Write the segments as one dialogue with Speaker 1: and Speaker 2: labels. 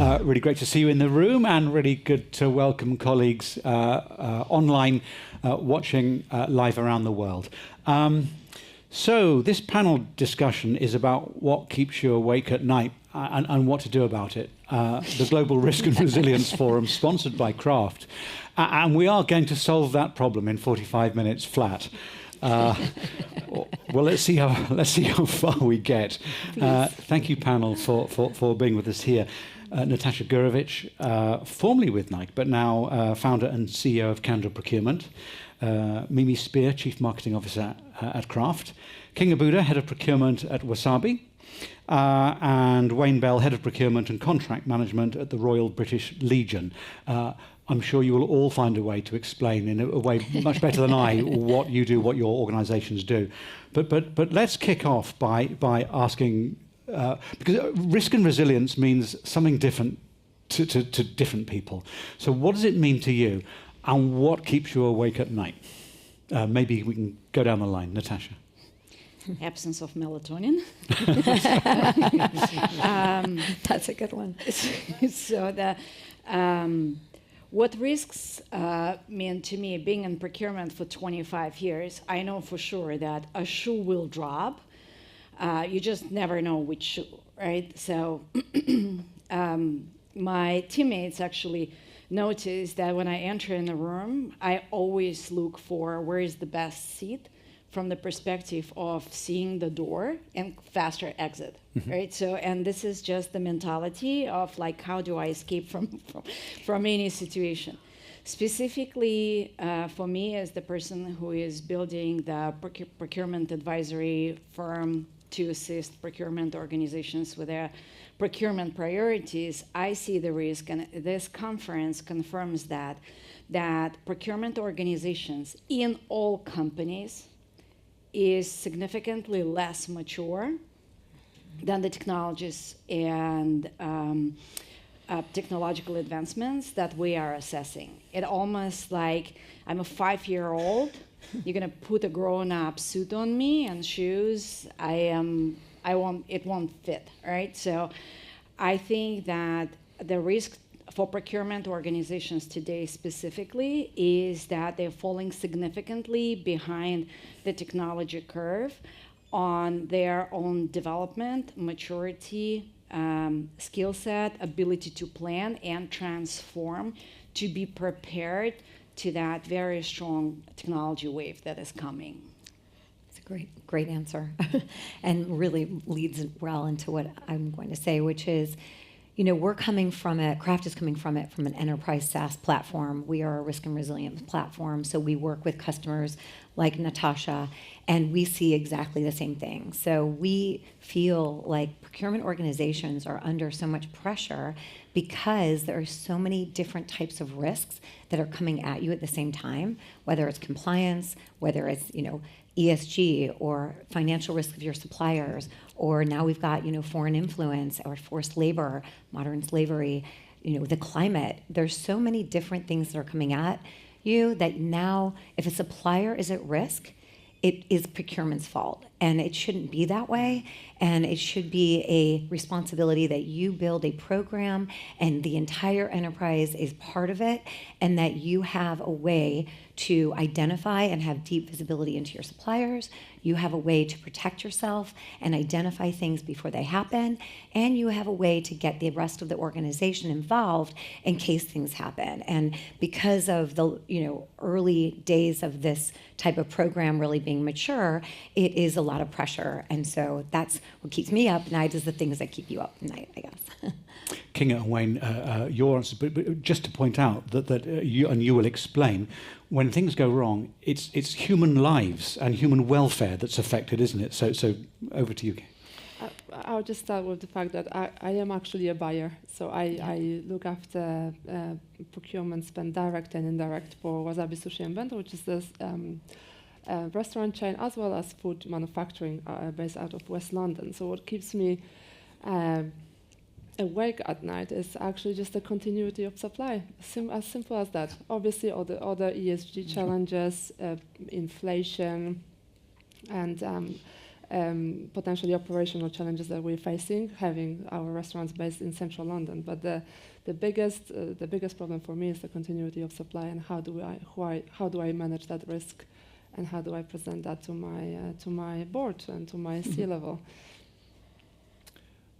Speaker 1: Really great to see you in the room, and really good to welcome colleagues online watching live around the world. So this panel discussion is about what keeps you awake at night and what to do about it. The Global Risk and Resilience Forum, sponsored by Kraft. And we are going to solve that problem in 45 minutes flat. Well, let's see how far we get. Thank you, panel, for being with us here. Natasha Gurevich, formerly with Nike, but now founder and CEO of Candle Procurement. Mimi Spear, Chief Marketing Officer at Kraft. King Abuda, Head of Procurement at Wasabi. And Wayne Bell, Head of Procurement and Contract Management at the Royal British Legion. I'm sure you will all find a way to explain in a way much better than I what you do, what your organisations do. But let's kick off by asking, because risk and resilience means something different to different people. So what does it mean to you, and what keeps you awake at night? Maybe we can go down the line. Natasha.
Speaker 2: Absence of melatonin.
Speaker 3: That's a good one.
Speaker 2: So what risks mean to me, being in procurement for 25 years, I know for sure that a shoe will drop. You just never know which shoe, right? So my teammates actually notice that when I enter in the room, I always look for where is the best seat from the perspective of seeing the door and faster exit, right? So, and this is just the mentality of like, how do I escape from any situation? Specifically for me as the person who is building the procurement advisory firm to assist procurement organizations with their procurement priorities, I see the risk, and this conference confirms that procurement organizations in all companies is significantly less mature than the technologies and technological advancements that we are assessing. It almost like I'm a 5-year-old. You're gonna put a grown-up suit on me and shoes. It won't fit, right? So I think that the risk for procurement organizations today specifically is that they're falling significantly behind the technology curve on their own development, maturity, skill set, ability to plan and transform to be prepared to that very strong technology wave that is coming.
Speaker 3: It's a great answer and really leads well into what I'm going to say, which is, we're coming from it, Kraft is coming from an enterprise SaaS platform. We are a risk and resilience platform, so we work with customers like Natasha, and we see exactly the same thing. So we feel like procurement organizations are under so much pressure because there are so many different types of risks that are coming at you at the same time, whether it's compliance, whether it's, ESG or financial risk of your suppliers, or now we've got, foreign influence or forced labor, modern slavery, the climate. There's so many different things that are coming at you that now if a supplier is at risk, it is procurement's fault. And it shouldn't be that way. And it should be a responsibility that you build a program and the entire enterprise is part of it, and that you have a way to identify and have deep visibility into your suppliers. You have a way to protect yourself and identify things before they happen. And you have a way to get the rest of the organization involved in case things happen. And because of the early days of this type of program really being mature, it is a lot of pressure. And so that's what keeps me up at night, is the things that keep you up at night, I guess.
Speaker 1: Kinga and Wayne, your answer, but just to point out that you will explain, when things go wrong, it's human lives and human welfare that's affected, isn't it? So over to you.
Speaker 4: I'll just start with the fact that I am actually a buyer. So I look after procurement spend, direct and indirect, for Wasabi Sushi and Bento, which is this restaurant chain as well as food manufacturing based out of West London. So what keeps me awake at night is actually just the continuity of supply, as simple as that. Obviously, all the other ESG challenges, inflation, and potentially operational challenges that we're facing, having our restaurants based in central London. But the biggest problem for me is the continuity of supply, and how do I manage that risk, and how do I present that to my board and to my C-level.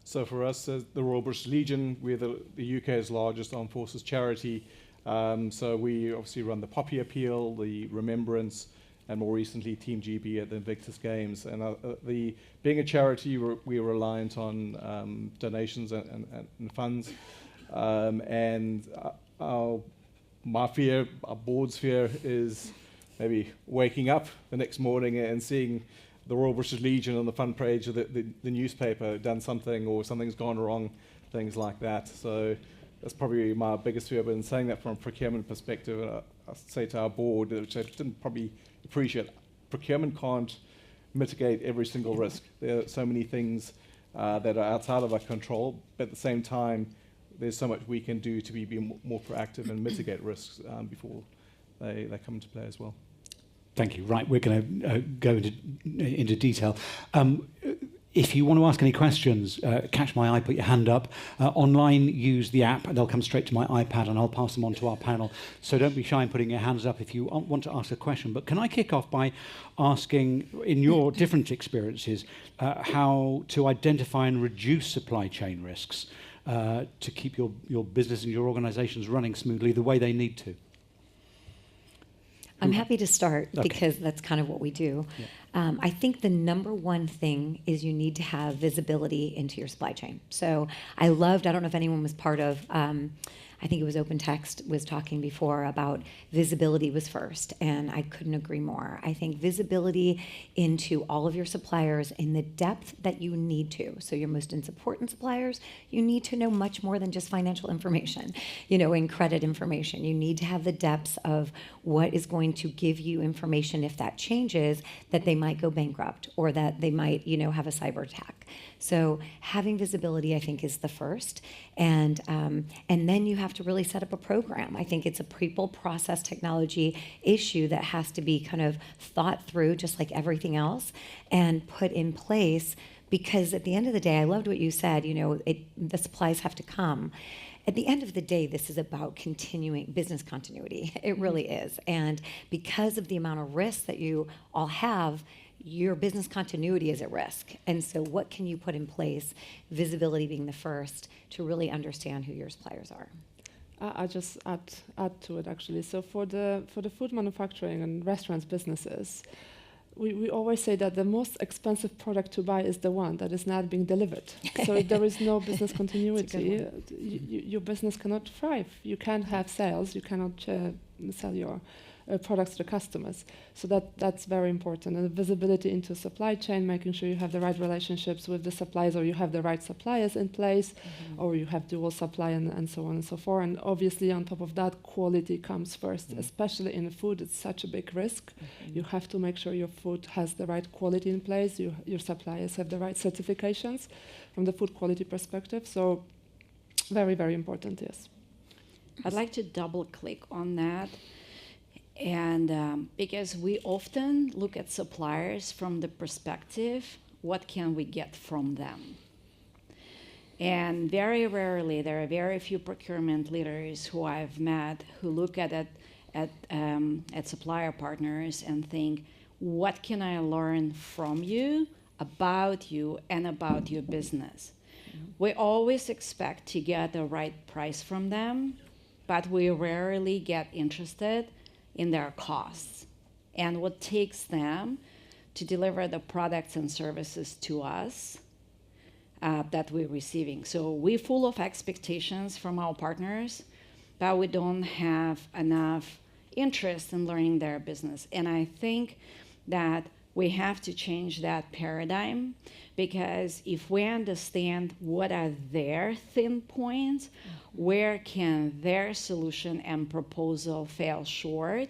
Speaker 5: So for us, the Royal British Legion, we're the UK's largest armed forces charity. So we obviously run the Poppy Appeal, the Remembrance, and more recently Team GB at the Invictus Games. And being a charity, we're reliant on donations and funds. And my fear, our board's fear, is maybe waking up the next morning and seeing the Royal British Legion on the front page of the newspaper done something, or something's gone wrong, things like that. So that's probably my biggest fear. But in saying that from a procurement perspective, I say to our board, which I didn't probably appreciate, procurement can't mitigate every single risk. There are so many things that are outside of our control, but at the same time, there's so much we can do to be more proactive and mitigate risks before they come into play as well.
Speaker 1: Thank you. Right, we're going to go into detail. If you want to ask any questions, catch my eye, put your hand up. Online, use the app, and they'll come straight to my iPad, and I'll pass them on to our panel. So don't be shy in putting your hands up if you want to ask a question. But can I kick off by asking, in your different experiences, how to identify and reduce supply chain risks to keep your business and your organizations running smoothly the way they need to?
Speaker 3: I'm happy to start
Speaker 1: Okay.
Speaker 3: because that's kind of what we do.
Speaker 1: Yeah.
Speaker 3: I think the number one thing is you need to have visibility into your supply chain. So I don't know if anyone was part of, I think it was Open Text was talking before about visibility was first, and I couldn't agree more. I think visibility into all of your suppliers in the depth that you need to. So your most important suppliers, you need to know much more than just financial information, and credit information. You need to have the depths of what is going to give you information if that changes, that they might go bankrupt or that they might, have a cyber attack. So having visibility, I think, is the first. And then you have to really set up a program. I think it's a people, process, technology issue that has to be kind of thought through, just like everything else, and put in place. Because at the end of the day, I loved what you said, the supplies have to come. At the end of the day, this is about continuing business continuity. It really is. And because of the amount of risk that you all have, your business continuity is at risk. And so what can you put in place, visibility being the first, to really understand who your suppliers are?
Speaker 4: I just add to it, actually. So for the food manufacturing and restaurants businesses, we always say that the most expensive product to buy is the one that is not being delivered. So if there is no business continuity, your business cannot thrive. You can't have sales. You cannot sell your products to the customers. So that's very important. And the visibility into supply chain, making sure you have the right relationships with the suppliers, or you have the right suppliers in place, or you have dual supply, and so on and so forth. And obviously, on top of that, quality comes first, especially in food. It's such a big risk. You have to make sure your food has the right quality in place. Your suppliers have the right certifications from the food quality perspective. So very, very important, yes.
Speaker 2: I'd like to double click on that. And because we often look at suppliers from the perspective, what can we get from them? And very rarely, there are very few procurement leaders who I've met who look at supplier partners and think, what can I learn from you, about you, and about your business? We always expect to get the right price from them, but we rarely get interested in their costs and what takes them to deliver the products and services to us that we're receiving. So we're full of expectations from our partners, but we don't have enough interest in learning their business. And I think that we have to change that paradigm, because if we understand what are their thin points, where can their solution and proposal fail short,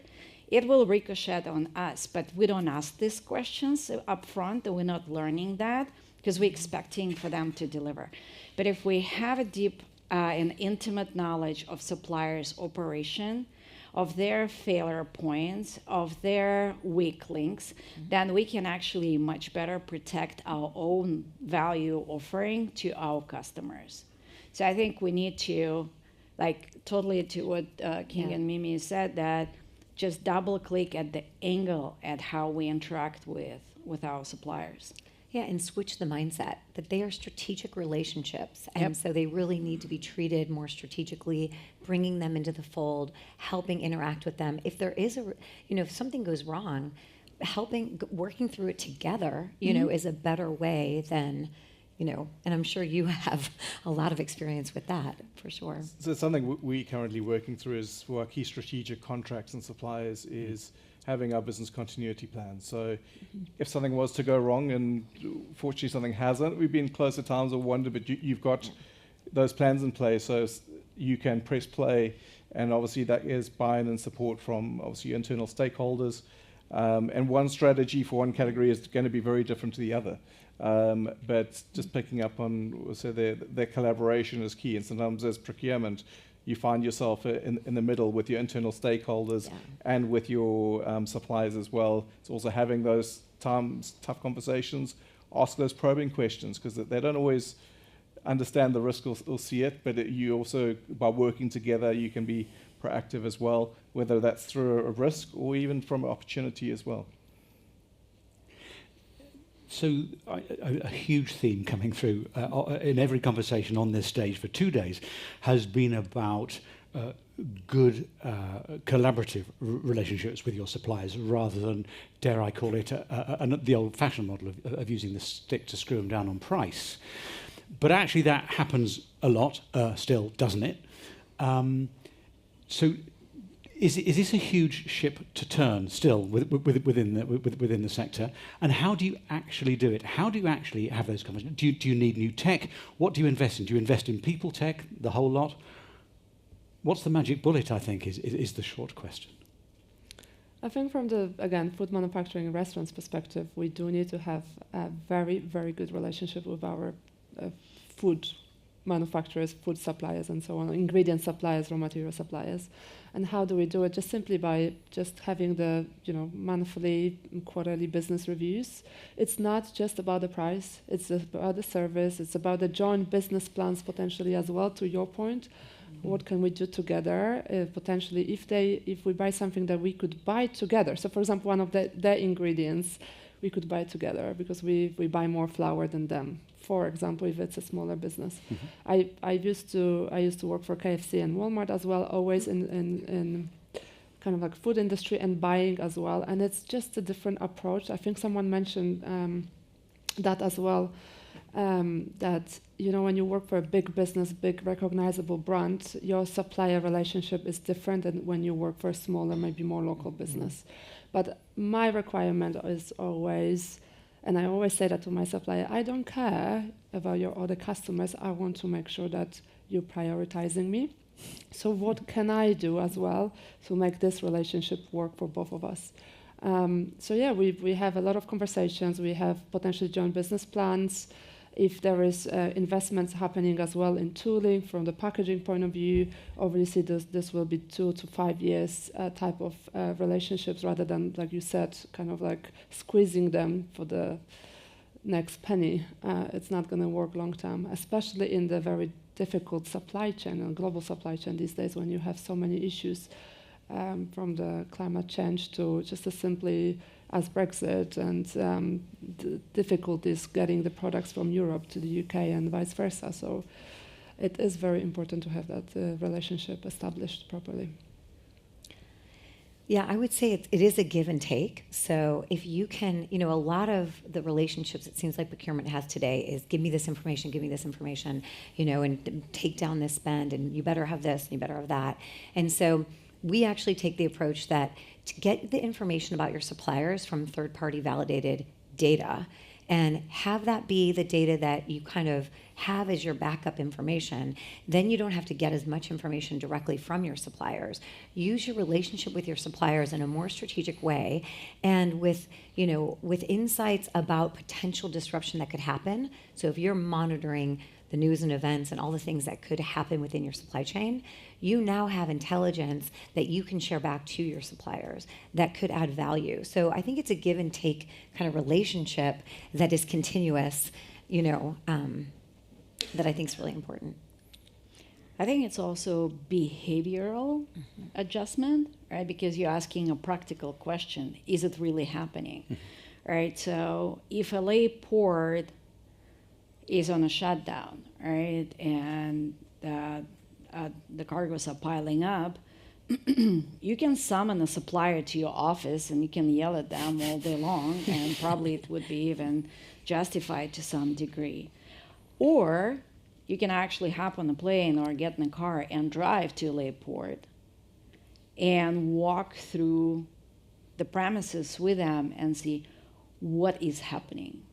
Speaker 2: it will ricochet on us. But we don't ask these questions up front, and we're not learning that because we're expecting for them to deliver. But if we have a deep and intimate knowledge of suppliers' operation, of their failure points, of their weak links, then we can actually much better protect our own value offering to our customers. So I think we need to, like, totally to what King and Mimi said, that just double click at the angle at how we interact with our suppliers.
Speaker 3: Yeah, and switch the mindset that they are strategic relationships. And so they really need to be treated more strategically, bringing them into the fold, helping interact with them. If there is if something goes wrong, working through it together, is a better way than, and I'm sure you have a lot of experience with that, for sure.
Speaker 5: So something we're currently working through is for our key strategic contracts and suppliers is having our business continuity plan. So if something was to go wrong, and fortunately something hasn't, we've been close at times of wonder, but you've got those plans in place so you can press play, and obviously that is buy-in and support from obviously your internal stakeholders. And one strategy for one category is going to be very different to the other. But just picking up on, so their collaboration is key, and sometimes as procurement, you find yourself in the middle with your internal stakeholders and with your suppliers as well. It's also having those tough conversations, ask those probing questions, because they don't always understand the risk or see it, but you also, by working together, you can be proactive as well, whether that's through a risk or even from an opportunity as well.
Speaker 1: So a huge theme coming through in every conversation on this stage for 2 days has been about good collaborative relationships with your suppliers, rather than, dare I call it, the old-fashioned model of using the stick to screw them down on price. But actually that happens a lot still, doesn't it? So is this a huge ship to turn still within the sector? And how do you actually do it? How do you actually have those conversations? Do you need new tech? What do you invest in? Do you invest in people tech, the whole lot? What's the magic bullet, I think, is the short question.
Speaker 4: I think from the, again, food manufacturing and restaurants perspective, we do need to have a very, very good relationship with our food manufacturers, food suppliers, and so on, ingredient suppliers, raw material suppliers. And how do we do it? Just simply by just having the monthly, quarterly business reviews. It's not just about the price. It's about the service. It's about the joint business plans potentially as well. To your point, what can we do together? Potentially, if we buy something that we could buy together. So, for example, one of their ingredients we could buy together because we buy more flour than them. For example, if it's a smaller business. I used to work for KFC and Walmart as well, always in kind of like food industry and buying as well. And it's just a different approach. I think someone mentioned that as well, that when you work for a big business, big recognizable brand, your supplier relationship is different than when you work for a smaller, maybe more local business. But my requirement is always, and I always say that to my supplier, I don't care about your other customers. I want to make sure that you're prioritizing me. So what can I do as well to make this relationship work for both of us? We have a lot of conversations. We have potentially joint business plans. If there is investments happening as well in tooling from the packaging point of view, obviously this will be 2 to 5 years type of relationships, rather than, like you said, kind of like squeezing them for the next penny. It's not going to work long term, especially in the very difficult supply chain and global supply chain these days, when you have so many issues from the climate change to just simply as Brexit and the difficulties getting the products from Europe to the UK and vice versa. So it is very important to have that relationship established properly.
Speaker 3: Yeah, I would say it is a give and take. So if you can, a lot of the relationships it seems like procurement has today is give me this information, and take down this spend, and you better have this, and you better have that. And so we actually take the approach that to get the information about your suppliers from third-party validated data and have that be the data that you kind of have as your backup information, then you don't have to get as much information directly from your suppliers. Use your relationship with your suppliers in a more strategic way, and with insights about potential disruption that could happen. So if you're monitoring the news and events and all the things that could happen within your supply chain, you now have intelligence that you can share back to your suppliers that could add value. So I think it's a give and take kind of relationship that is continuous, that I think is really important.
Speaker 2: I think it's also behavioral adjustment, right? Because you're asking a practical question: is it really happening? Right? So if LA port is on a shutdown, right, and the cargoes are piling up, you can summon a supplier to your office and you can yell at them all day long, and probably it would be even justified to some degree. Or you can actually hop on a plane or get in a car and drive to LA port and walk through the premises with them and see what is happening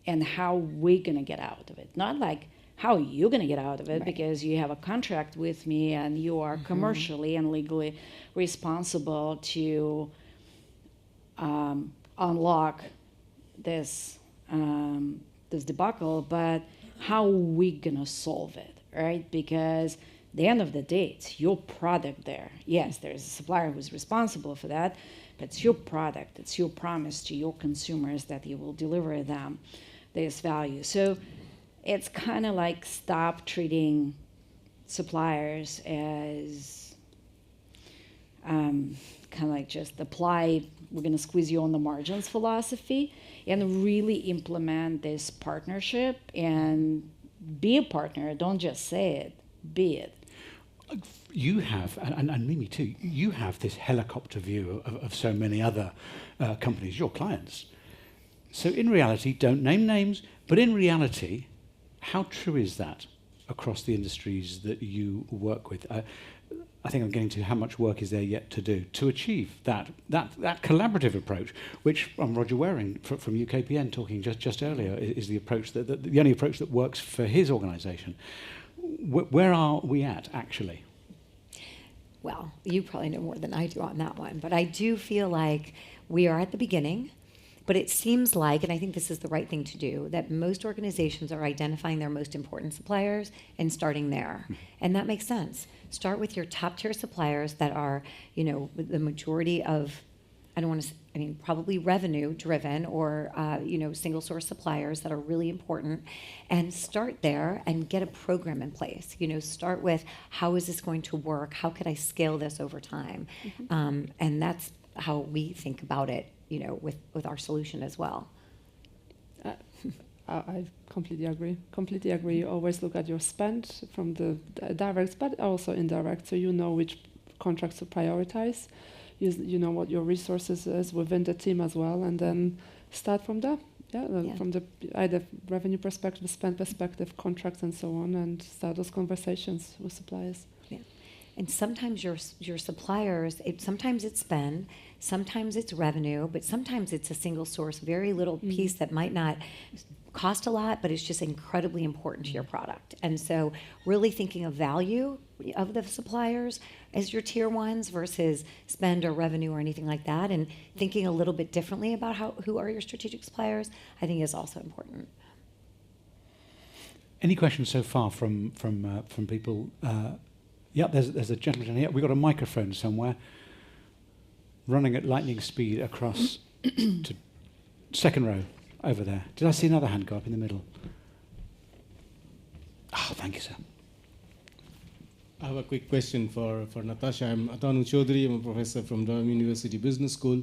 Speaker 2: and how we're going to get out of it. Not like how are you going to get out of it, because you have a contract with me and you are commercially and legally responsible to unlock this this debacle, but how are we going to solve it, right? Because at the end of the day, it's your product there. Yes, there's a supplier who's responsible for that, but it's your product. It's your promise to your consumers that you will deliver them this value. So it's kind of like stop treating suppliers as kind of like just apply, we're going to squeeze you on the margins philosophy, and really implement this partnership and be a partner. Don't just say it, be it.
Speaker 1: You have, and Mimi too, you have this helicopter view of so many other companies, your clients. So in reality, don't name names, but in reality, how true is that across the industries that you work with? I think I'm getting to how much work is there yet to do to achieve that collaborative approach, which Roger Waring from UKPN talking just earlier is the approach the only approach that works for his organisation. Where are we at actually?
Speaker 3: Well, you probably know more than I do on that one, but I do feel like we are at the beginning. But it seems like, and I think this is the right thing to do, that most organizations are identifying their most important suppliers and starting there. And that makes sense. Start with your top tier suppliers that are, the majority of, probably revenue driven or, single source suppliers that are really important, and start there and get a program in place. Start with, how is this going to work? How could I scale this over time? And that's how we think about it, with our solution as well.
Speaker 4: I completely agree. Always look at your spend from the direct, but also indirect, so you know which contracts to prioritize. You know what your resources is within the team as well, and then start from there. From the either revenue perspective, spend perspective, contracts, and so on, and start those conversations with suppliers.
Speaker 3: Yeah. And sometimes your suppliers, sometimes it's spend, sometimes it's revenue, but sometimes it's a single source, very little piece that might not cost a lot, but it's just incredibly important to your product. And so really thinking of value of the suppliers as your tier ones versus spend or revenue or anything like that, and thinking a little bit differently about who are your strategic suppliers, I think is also important.
Speaker 1: Any questions so far from people? There's a gentleman here. We've got a microphone somewhere running at lightning speed across to second row over there. Did I see another hand go up in the middle? Thank you, sir.
Speaker 6: I have a quick question for Natasha. I'm Atanu Chaudhary. I'm a professor from Durham University Business School.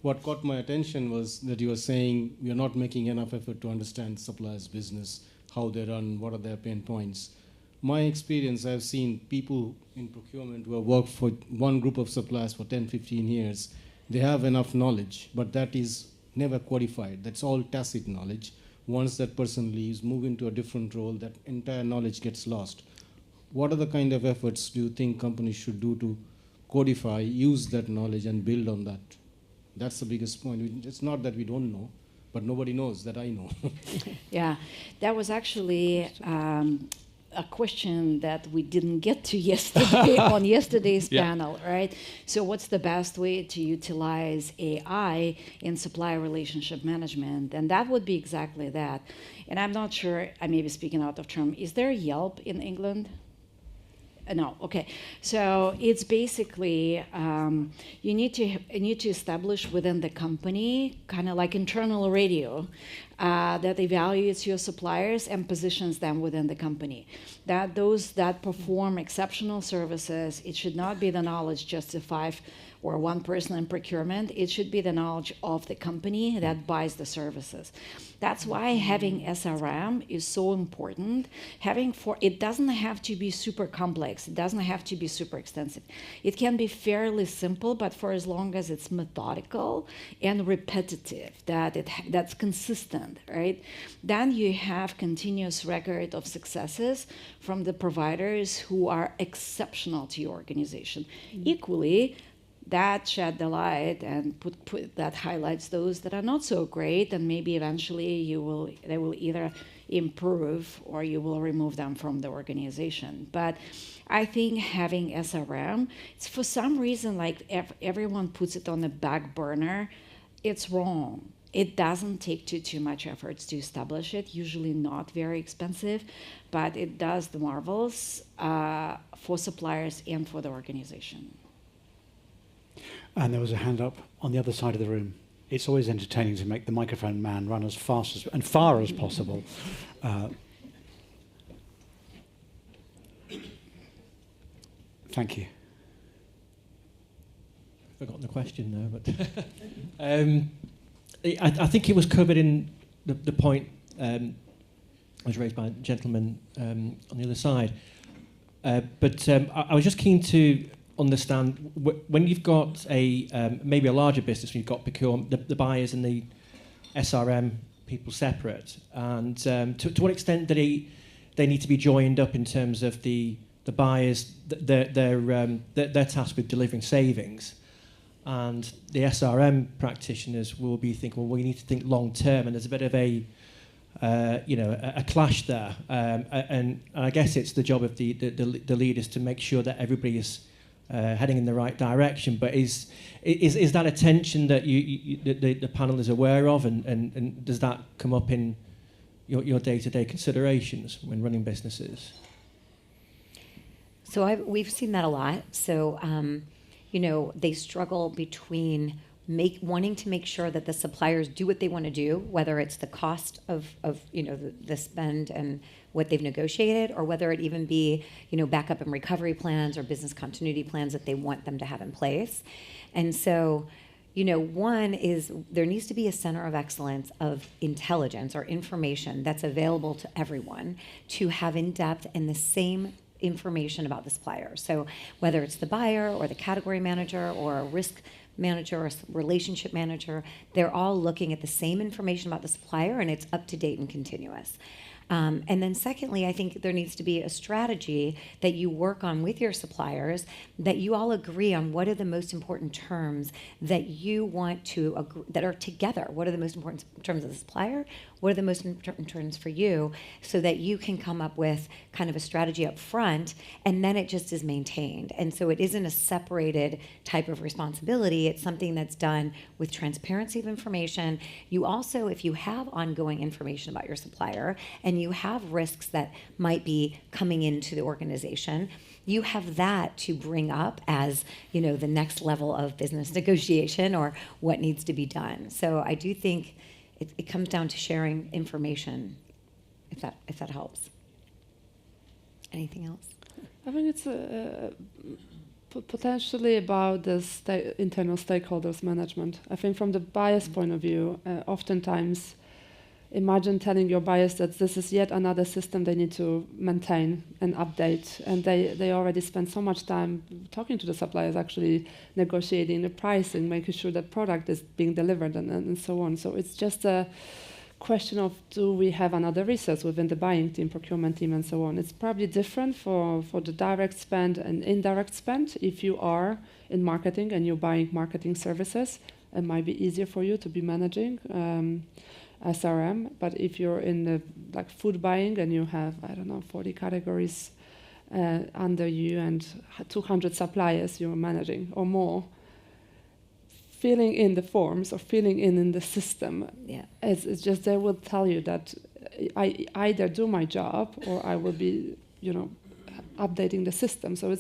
Speaker 6: What caught my attention was that you were saying we are not making enough effort to understand suppliers' business, how they run, what are their pain points. My experience, I've seen people in procurement who have worked for one group of suppliers for 10, 15 years. They have enough knowledge, but that is never codified. That's all tacit knowledge. Once that person leaves, move into a different role, that entire knowledge gets lost. What are the kind of efforts do you think companies should do to codify, use that knowledge, and build on that? That's the biggest point. It's not that we don't know, but nobody knows that I know.
Speaker 2: Yeah, that was actually a question that we didn't get to yesterday on yesterday's panel, right? So what's the best way to utilize AI in supplier relationship management? And that would be exactly that. And I'm not sure, I may be speaking out of term, is there Yelp in England? No, okay. So it's basically you need to establish within the company kind of like internal radio that evaluates your suppliers and positions them within the company. That those that perform exceptional services, it should not be the knowledge just of 5 or 1 person in procurement. It should be the knowledge of the company that buys the services. That's why having SRM is so important. It doesn't have to be super complex. It doesn't have to be super extensive. It can be fairly simple, but for as long as it's methodical and repetitive, that's consistent, right? Then you have continuous record of successes from the providers who are exceptional to your organization. Equally, that shed the light and that highlights those that are not so great, and maybe eventually they will either improve or you will remove them from the organization. But I think having SRM, it's for some reason like everyone puts it on the back burner. It's wrong. It doesn't take too much efforts to establish it, usually not very expensive, but it does the marvels for suppliers and for the organization.
Speaker 1: And there was a hand up on the other side of the room. It's always entertaining to make the microphone man run as fast and far as possible. Thank you.
Speaker 7: Forgotten the question now, but I think it was covered in the point was raised by a gentleman on the other side. But I was just keen to understand when you've got maybe a larger business, when you've got procurement, the buyers and the SRM people separate, and to what extent do they need to be joined up in terms of the buyers, they're tasked with delivering savings, and the SRM practitioners will be thinking, well, we need to think long term, and there's a bit of a clash there, and I guess it's the job of the leaders to make sure that everybody is heading in the right direction. But is that a tension that the panel is aware of, and does that come up in your day-to-day considerations when running businesses?
Speaker 3: So we've seen that a lot. So they struggle between wanting to make sure that the suppliers do what they want to do, whether it's the cost of the spend and what they've negotiated, or whether it even be backup and recovery plans or business continuity plans that they want them to have in place. And so one is there needs to be a center of excellence of intelligence or information that's available to everyone to have in-depth and the same information about the supplier. So whether it's the buyer or the category manager or a risk manager or relationship manager, they're all looking at the same information about the supplier, and it's up to date and continuous. And then secondly, I think there needs to be a strategy that you work on with your suppliers, that you all agree on what are the most important terms that you want to agree, that are together. What are the most important terms of the supplier? What are the most important terms for you, so that you can come up with kind of a strategy up front, and then it just is maintained. And so it isn't a separated type of responsibility. It's something that's done with transparency of information. You also, if you have ongoing information about your supplier and you have risks that might be coming into the organization, you have that to bring up as the next level of business negotiation or what needs to be done. So I do think it comes down to sharing information, if that helps. Anything else?
Speaker 4: I think it's potentially about the internal stakeholders management. I think from the buyer's point of view, oftentimes imagine telling your buyers that this is yet another system they need to maintain and update, and they already spend so much time talking to the suppliers, actually negotiating the pricing, making sure that product is being delivered, and so on. So it's just a question of, do we have another resource within the buying team, procurement team, and so on. It's probably different for the direct spend and indirect spend. If you are in marketing and you're buying marketing services, it might be easier for you to be managing. SRM. But if you're in the like food buying and you have, I don't know, 40 categories under you and 200 suppliers you're managing or more, filling in the forms or filling in the system, it's just they will tell you that I either do my job or I will be, updating the system. So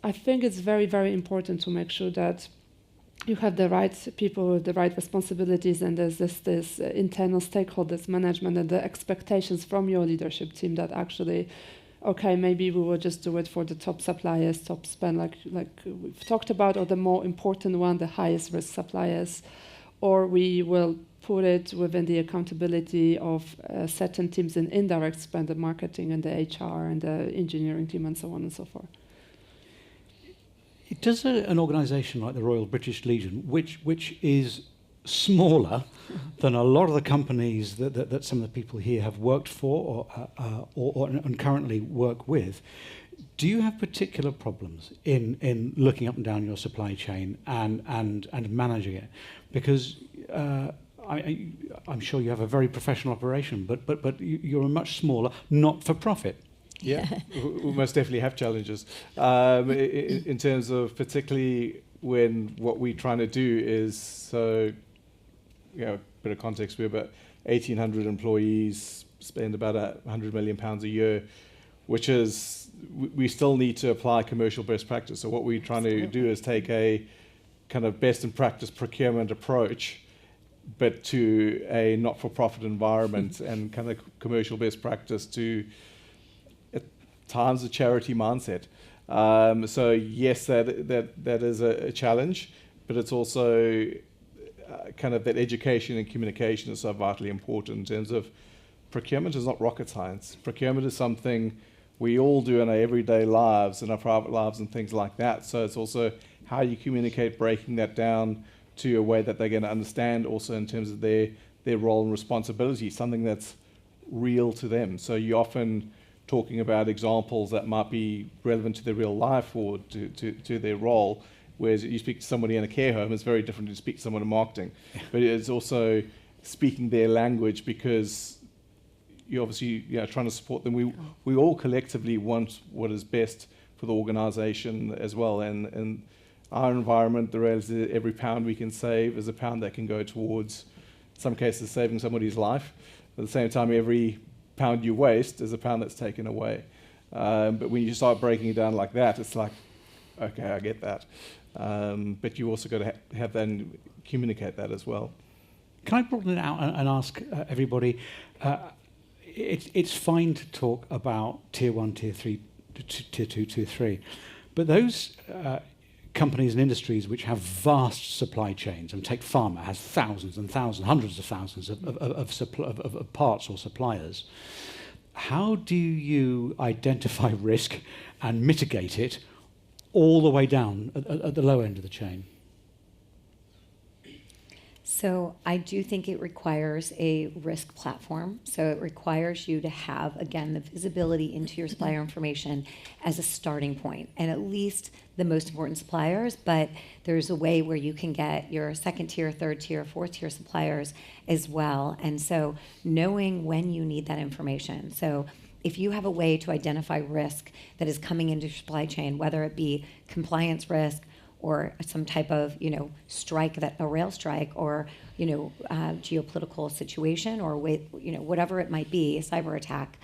Speaker 4: I think it's very, very important to make sure that you have the right people with the right responsibilities, and there's this internal stakeholders management and the expectations from your leadership team that actually, okay, maybe we will just do it for the top suppliers, top spend, like we've talked about, or the more important one, the highest risk suppliers, or we will put it within the accountability of certain teams in indirect spend, the marketing and the HR and the engineering team and so on and so forth.
Speaker 1: Does an organisation like the Royal British Legion, which is smaller than a lot of the companies that some of the people here have worked for or and currently work with, do you have particular problems in looking up and down your supply chain and managing it? Because I'm sure you have a very professional operation, but you're a much smaller, not-for-profit.
Speaker 5: Yeah, we most definitely have challenges in terms of particularly when what we're trying to do is, so, a bit of context, we're about 1,800 employees, spend about £100 million a year, which is, we still need to apply commercial best practice. So what we're trying to do is take a kind of best in practice procurement approach, but to a not-for-profit environment and kind of commercial best practice to times a charity mindset. So yes, that is a challenge, but it's also kind of that education and communication is so vitally important in terms of procurement is not rocket science. Procurement is something we all do in our everyday lives, in our private lives and things like that. So it's also how you communicate, breaking that down to a way that they're going to understand also in terms of their role and responsibility, something that's real to them. So you often talking about examples that might be relevant to their real life or to their role, whereas you speak to somebody in a care home, it's very different to speak to someone in marketing. But it's also speaking their language because you're obviously trying to support them. We all collectively want what is best for the organisation as well. And in our environment, the reality is that every pound we can save is a pound that can go towards, in some cases, saving somebody's life. At the same time, every pound you waste is a pound that's taken away. But when you start breaking it down like that, it's like, okay, I get that. But you also got to have that and communicate that as well.
Speaker 1: Can I broaden it out and ask everybody, it's fine to talk about tier 1, tier 3, tier 2, tier 3, but those companies and industries which have vast supply chains, and take pharma, has thousands and thousands, hundreds of thousands of parts or suppliers. How do you identify risk and mitigate it all the way down at the low end of the chain?
Speaker 3: So I do think it requires a risk platform. So it requires you to have, again, the visibility into your supplier information as a starting point, and at least the most important suppliers, but there's a way where you can get your second tier, third tier, fourth tier suppliers as well. And so knowing when you need that information. So if you have a way to identify risk that is coming into your supply chain, whether it be compliance risk, or some type of, strike, a rail strike, or, geopolitical situation, or whatever it might be, a cyber attack.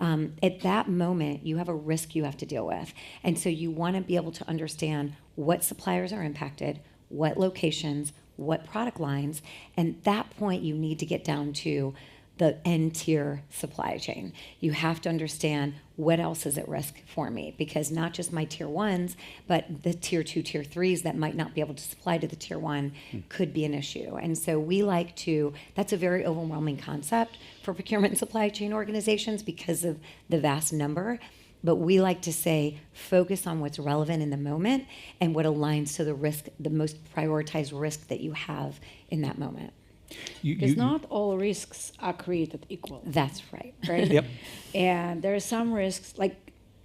Speaker 3: At that moment, you have a risk you have to deal with. And so you want to be able to understand what suppliers are impacted, what locations, what product lines, and at that point you need to get down to the end tier supply chain. You have to understand what else is at risk for me, because not just my tier 1s, but the tier 2, tier 3s that might not be able to supply to the tier 1 could be an issue. And so we like to, that's a very overwhelming concept for procurement and supply chain organizations because of the vast number. But we like to say, focus on what's relevant in the moment and what aligns to the risk, the most prioritized risk that you have in that moment.
Speaker 2: Because not all risks are created equal.
Speaker 3: That's right.
Speaker 2: Right?
Speaker 1: Yep.
Speaker 2: And there are some risks, like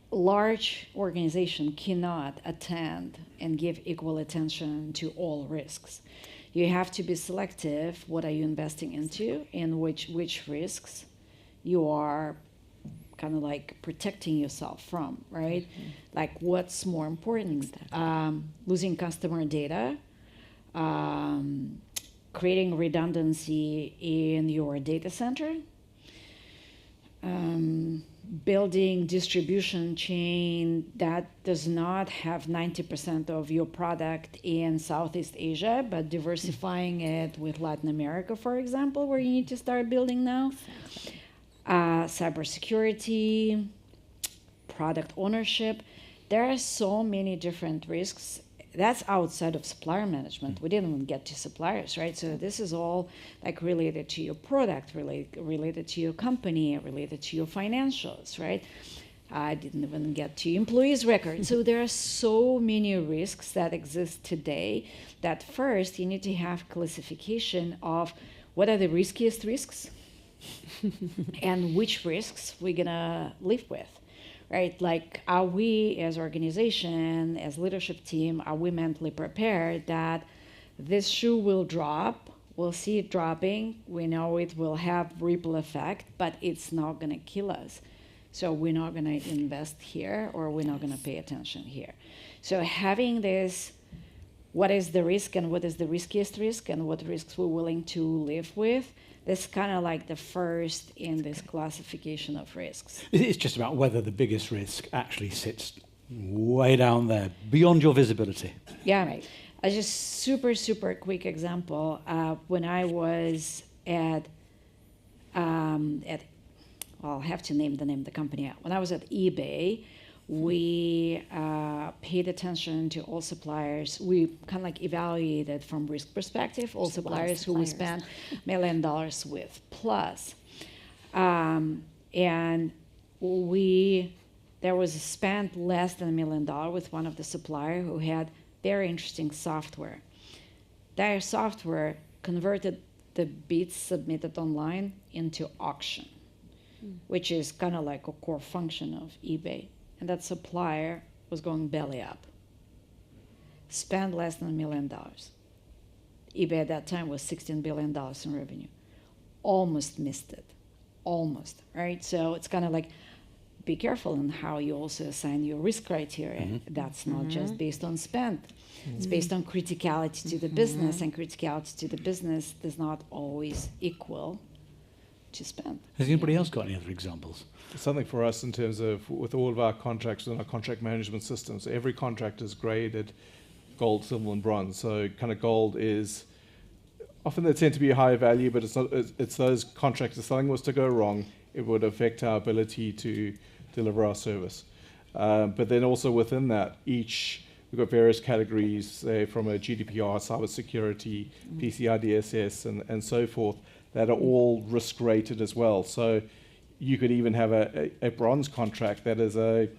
Speaker 2: large organization cannot attend and give equal attention to all risks. you have to be selective. What are you investing into, and which risks you are kind of like protecting yourself from, right? Like what's more important? Losing customer data, creating redundancy in your data center, building distribution chain that does not have 90% of your product in Southeast Asia, but diversifying it with Latin America, for example, where you need to start building now. Cybersecurity, product ownership. There are so many different risks. That's outside of supplier management. We didn't even get to suppliers, right? So this is all like related to your product, related to your company, related to your financials, right? I didn't even get to employees' records. So there are so many risks that exist today that first you need to have classification of what are the riskiest risks and which risks we're gonna live with. Right, like are we as organization, as leadership team, are we mentally prepared that this shoe will drop, we'll see it dropping, we know it will have ripple effect, but it's not gonna kill us. So we're not gonna invest here, or we're not gonna pay attention here. So having this, what is the risk and what is the riskiest risk and what risks we're willing to live with, that's kind of like the first in this classification of risks.
Speaker 1: It's just about whether the biggest risk actually sits way down there, beyond your visibility.
Speaker 2: Yeah, right. Just super quick example. When I was at I'll have to name the company out. When I was at eBay, we paid attention to all suppliers. We kind of like evaluated from risk perspective all suppliers who we spent $1 million with plus. And there was a spent less than $1 million with one of the supplier who had very interesting software. Their software converted the bids submitted online into auction, which is kind of like a core function of eBay. And that supplier was going belly up. Spent less than $1 million. eBay at that time was $16 billion in revenue. Almost missed it. Almost, right? So it's kind of like, be careful in how you also assign your risk criteria. That's not just based on spend. It's based on criticality to the business, and criticality to the business does not always equal to spend.
Speaker 1: Has anybody else got any other examples?
Speaker 5: Something for us in terms of, with all of our contracts and our contract management systems, every contract is graded gold, silver, and bronze. So kind of gold is, often they tend to be higher value, but it's those contracts, if something was to go wrong, it would affect our ability to deliver our service. But then also within that, we've got various categories, say from a GDPR, cybersecurity, PCI DSS, and so forth, that are all risk rated as well. So you could even have a bronze contract that is a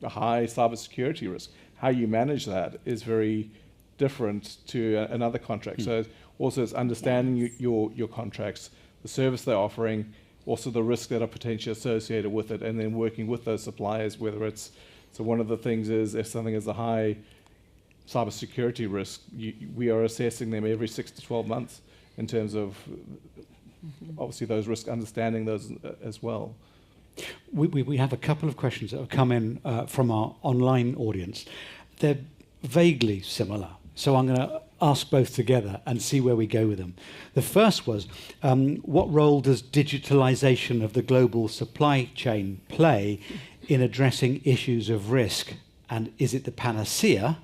Speaker 5: high cybersecurity risk. How you manage that is very different to another contract. So also it's understanding your contracts, the service they're offering, also the risks that are potentially associated with it, and then working with those suppliers, whether it's, so one of the things is if something is a high cybersecurity risk, we are assessing them every 6 to 12 months in terms of obviously those risks, understanding those as well.
Speaker 1: We have a couple of questions that have come in from our online audience. They're vaguely similar, so I'm going to ask both together and see where we go with them. The first was, what role does digitalization of the global supply chain play in addressing issues of risk? And is it the panacea?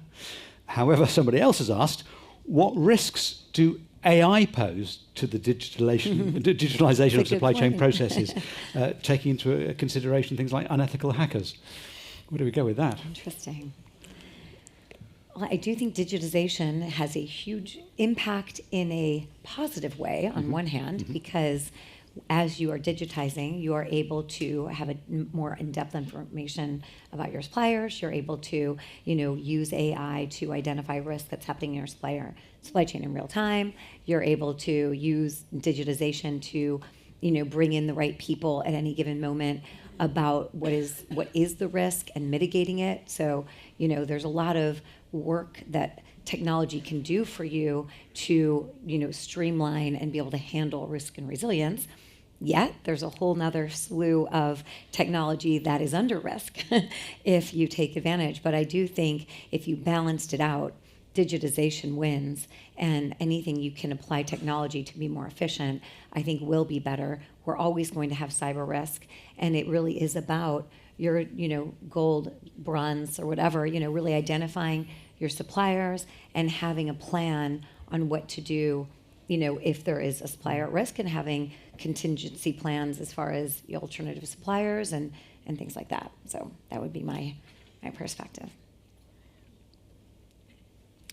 Speaker 1: However, somebody else has asked, what risks do AI pose to the digitalization of supply chain processes, taking into consideration things like unethical hackers? Where do we go with that?
Speaker 3: Interesting. Well, I do think digitization has a huge impact in a positive way on one hand, because as you are digitizing, you are able to have a more in-depth information about your suppliers. You're able to, use AI to identify risk that's happening in your supply chain in real time. You're able to use digitization to, bring in the right people at any given moment about what is the risk and mitigating it. So, there's a lot of work that technology can do for you to, streamline and be able to handle risk and resilience. Yet there's a whole nother slew of technology that is under risk if you take advantage. But I do think if you balanced it out, digitization wins, and anything you can apply technology to be more efficient, I think will be better. We're always going to have cyber risk, and it really is about your, gold, bronze, or whatever, really identifying your suppliers and having a plan on what to do, if there is a supplier at risk, and having contingency plans as far as the alternative suppliers and things like that. So that would be my perspective.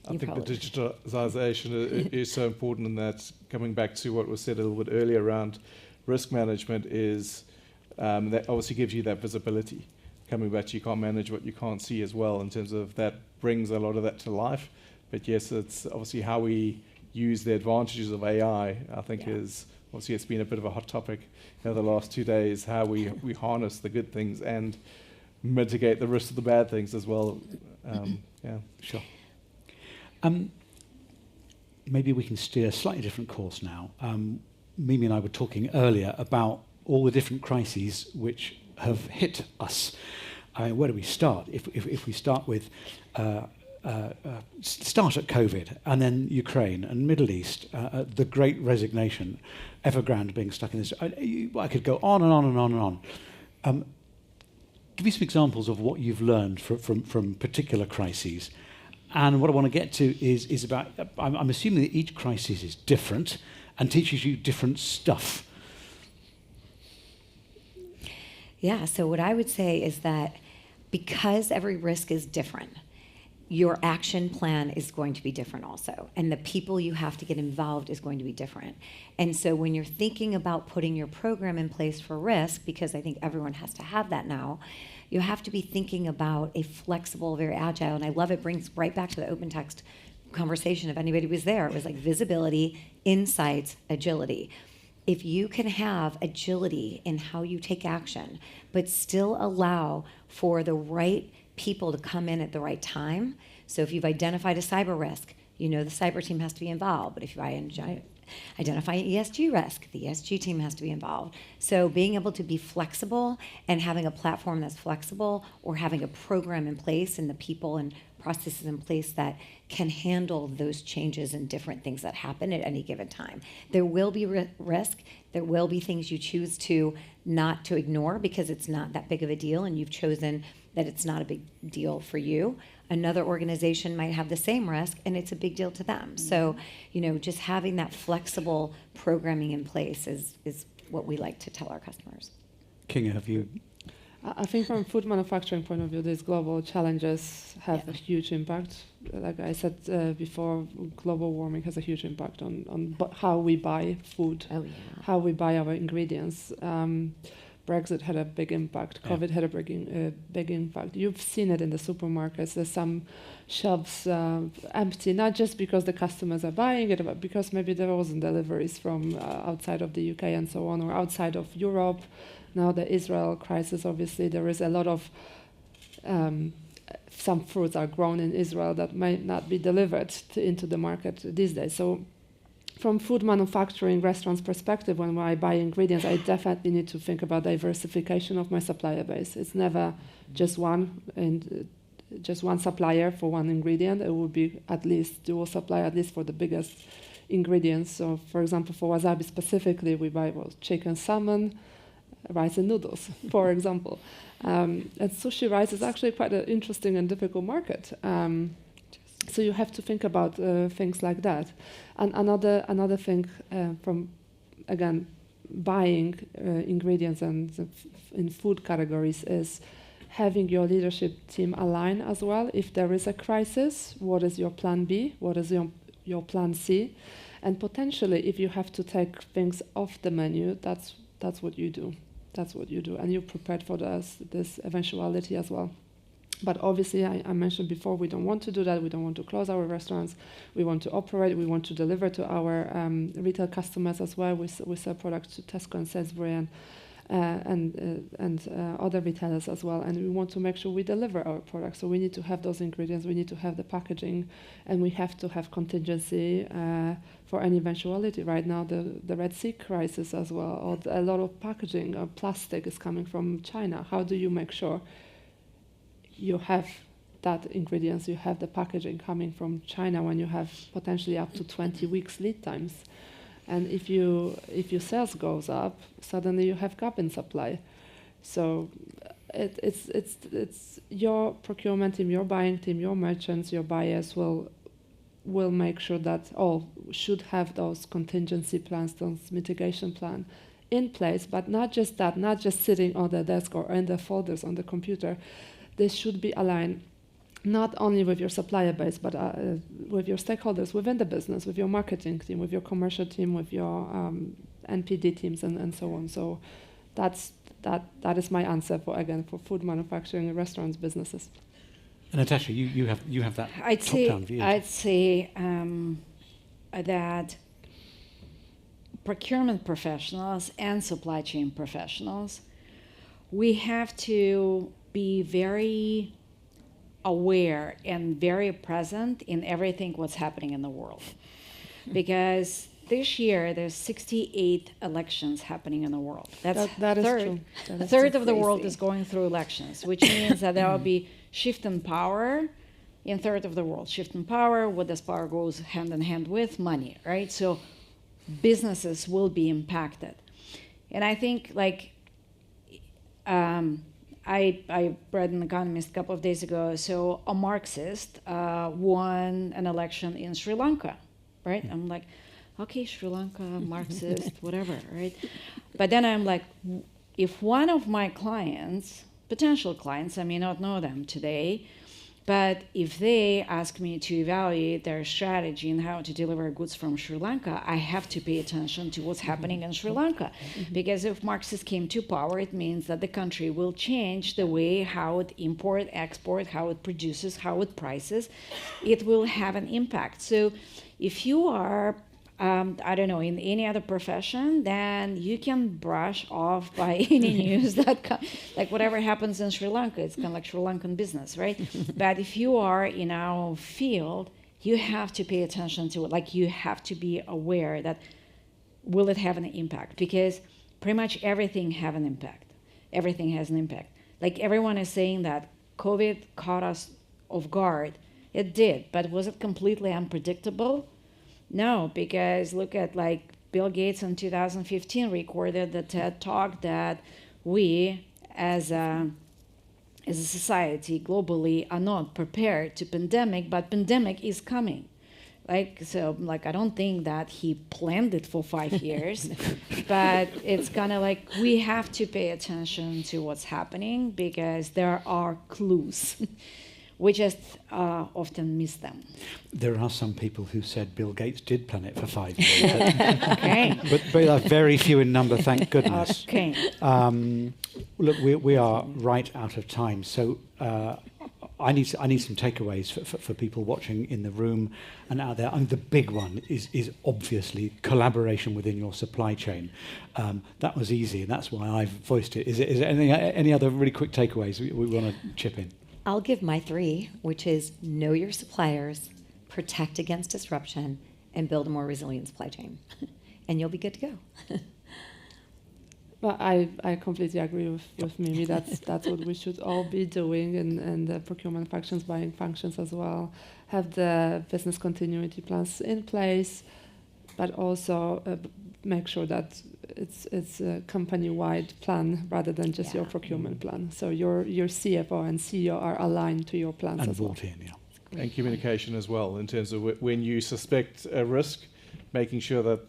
Speaker 5: I think the digitalization is so important, and that's coming back to what was said a little bit earlier around risk management is that obviously gives you that visibility. Coming back to you can't manage what you can't see as well, in terms of that brings a lot of that to life. But yes, it's obviously how we use the advantages of AI, I think is, obviously it's been a bit of a hot topic the last 2 days, how we harness the good things and mitigate the risk of the bad things as well.
Speaker 1: Sure. Maybe we can steer a slightly different course now. Mimi and I were talking earlier about all the different crises which have hit us. Where do we start? If we start with start at COVID, and then Ukraine and Middle East, the Great Resignation, Evergrande being stuck in this. I could go on and on and on and on. Give me some examples of what you've learned from particular crises. And what I want to get to is about, I'm assuming that each crisis is different and teaches you different stuff.
Speaker 3: Yeah, so what I would say is that because every risk is different, your action plan is going to be different also. And the people you have to get involved is going to be different. And so when you're thinking about putting your program in place for risk, because I think everyone has to have that now, you have to be thinking about a flexible, very agile, and I love it, brings right back to the open text conversation if anybody was there. It was like visibility, insights, agility. If you can have agility in how you take action, but still allow for the right people to come in at the right time. So if you've identified a cyber risk, the cyber team has to be involved. But if you identify an ESG risk, the ESG team has to be involved. So being able to be flexible and having a platform that's flexible, or having a program in place and the people and processes in place that can handle those changes and different things that happen at any given time. There will be risk. There will be things you choose to not to ignore because it's not that big of a deal, and you've chosen that it's not a big deal for you. Another organization might have the same risk and it's a big deal to them. So, just having that flexible programming in place is what we like to tell our customers.
Speaker 1: Kinga, have you?
Speaker 4: I think from food manufacturing point of view, these global challenges have a huge impact. Like I said before, global warming has a huge impact on how we buy food, how we buy our ingredients. Brexit had a big impact. COVID had a big impact. You've seen it in the supermarkets. There's some shelves empty, not just because the customers are buying it, but because maybe there wasn't deliveries from outside of the UK and so on, or outside of Europe. Now the Israel crisis, obviously, there is a lot of some fruits are grown in Israel that might not be delivered into the market these days. So from food manufacturing restaurants perspective, when I buy ingredients, I definitely need to think about diversification of my supplier base. It's never just one supplier for one ingredient. It will be at least dual supply, at least for the biggest ingredients. So for example, for wasabi specifically, we buy chicken, salmon, rice and noodles, for example. And sushi rice is actually quite an interesting and difficult market. So you have to think about things like that. And another thing from, again, buying ingredients and in food categories is having your leadership team align as well. If there is a crisis, what is your plan B? What is your plan C? And potentially, if you have to take things off the menu, that's what you do. That's what you do. And you're prepared for this eventuality as well. But obviously, I mentioned before, we don't want to do that. We don't want to close our restaurants. We want to operate. We want to deliver to our retail customers as well. We sell products to Tesco and Sainsbury and other retailers as well. And we want to make sure we deliver our products. So we need to have those ingredients, we need to have the packaging, and we have to have contingency for any eventuality. Right now, the Red Sea crisis as well, or a lot of packaging or plastic is coming from China. How do you make sure you have that ingredients, you have the packaging coming from China when you have potentially up to 20 weeks lead times? And if your sales goes up, suddenly you have gap in supply. So it's your procurement team, your buying team, your merchants, your buyers will make sure that all should have those contingency plans, those mitigation plan in place, but not just that, not just sitting on the desk or in the folders on the computer. They should be aligned not only with your supplier base, but with your stakeholders within the business, with your marketing team, with your commercial team, with your NPD teams, and so on. So that is my answer for food manufacturing and restaurants businesses.
Speaker 1: And Natasha, you have that top-down view.
Speaker 2: I'd say that procurement professionals and supply chain professionals, we have to be very aware and very present in everything what's happening in the world. Because this year there's 68 elections happening in the world.
Speaker 4: That is true.
Speaker 2: A third of the world is going through elections, which means that there will be shift in power in third of the world. Shift in power, what does power goes hand in hand with? Money, right? So businesses will be impacted. And I think I read an Economist a couple of days ago. So a Marxist won an election in Sri Lanka, right? I'm like, okay, Sri Lanka, Marxist, whatever, right? But then I'm like, if one of my clients, potential clients, I may not know them today, but if they ask me to evaluate their strategy and how to deliver goods from Sri Lanka, I have to pay attention to what's happening in Sri Lanka. Because if Marxists came to power, it means that the country will change the way how it import, export, how it produces, how it prices. It will have an impact. So if you are I don't know, in any other profession, then you can brush off by any news that, like whatever happens in Sri Lanka, it's kind of like Sri Lankan business, right? But if you are in our field, you have to pay attention to it. Like you have to be aware that will it have an impact? Because pretty much everything have an impact. Everything has an impact. Like everyone is saying that COVID caught us off guard. It did, but was it completely unpredictable? No, because look at like Bill Gates in 2015 recorded the TED Talk that we as a society globally are not prepared to pandemic, but pandemic is coming. I don't think that he planned it for 5 years, but it's kind of like we have to pay attention to what's happening because there are clues. We just often miss them.
Speaker 1: There are some people who said Bill Gates did plan it for 5 years.
Speaker 2: Okay.
Speaker 1: But they are very few in number, thank goodness.
Speaker 2: Okay.
Speaker 1: Look, we are right out of time. So I need some takeaways for people watching in the room and out there. And the big one is obviously collaboration within your supply chain. That was easy, and that's why I've voiced it. Is there any other really quick takeaways we want to chip in?
Speaker 3: I'll give my 3, which is know your suppliers, protect against disruption, and build a more resilient supply chain. And you'll be good to go.
Speaker 4: Well, I completely agree with Mimi. That's what we should all be doing, and the procurement functions, buying functions as well. Have the business continuity plans in place, but also make sure that it's a company-wide plan rather than just your procurement plan. So your CFO and CEO are aligned to your plans
Speaker 1: and
Speaker 4: as well.
Speaker 1: bought in, yeah.
Speaker 5: And communication as well, in terms of when you suspect a risk, making sure that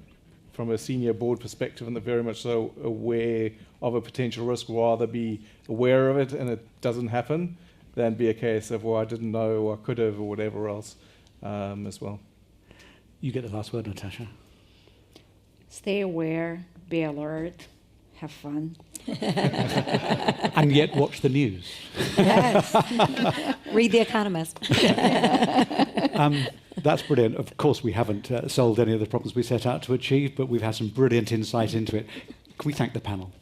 Speaker 5: from a senior board perspective, and they're very much so aware of a potential risk, rather be aware of it and it doesn't happen, than be a case of, well, I didn't know, or I could have, or whatever else as well.
Speaker 1: You get the last word, Natasha.
Speaker 2: Stay aware, be alert, have fun.
Speaker 1: And yet watch the news.
Speaker 3: Yes. Read The Economist.
Speaker 1: That's brilliant. Of course, we haven't solved any of the problems we set out to achieve, but we've had some brilliant insight into it. Can we thank the panel?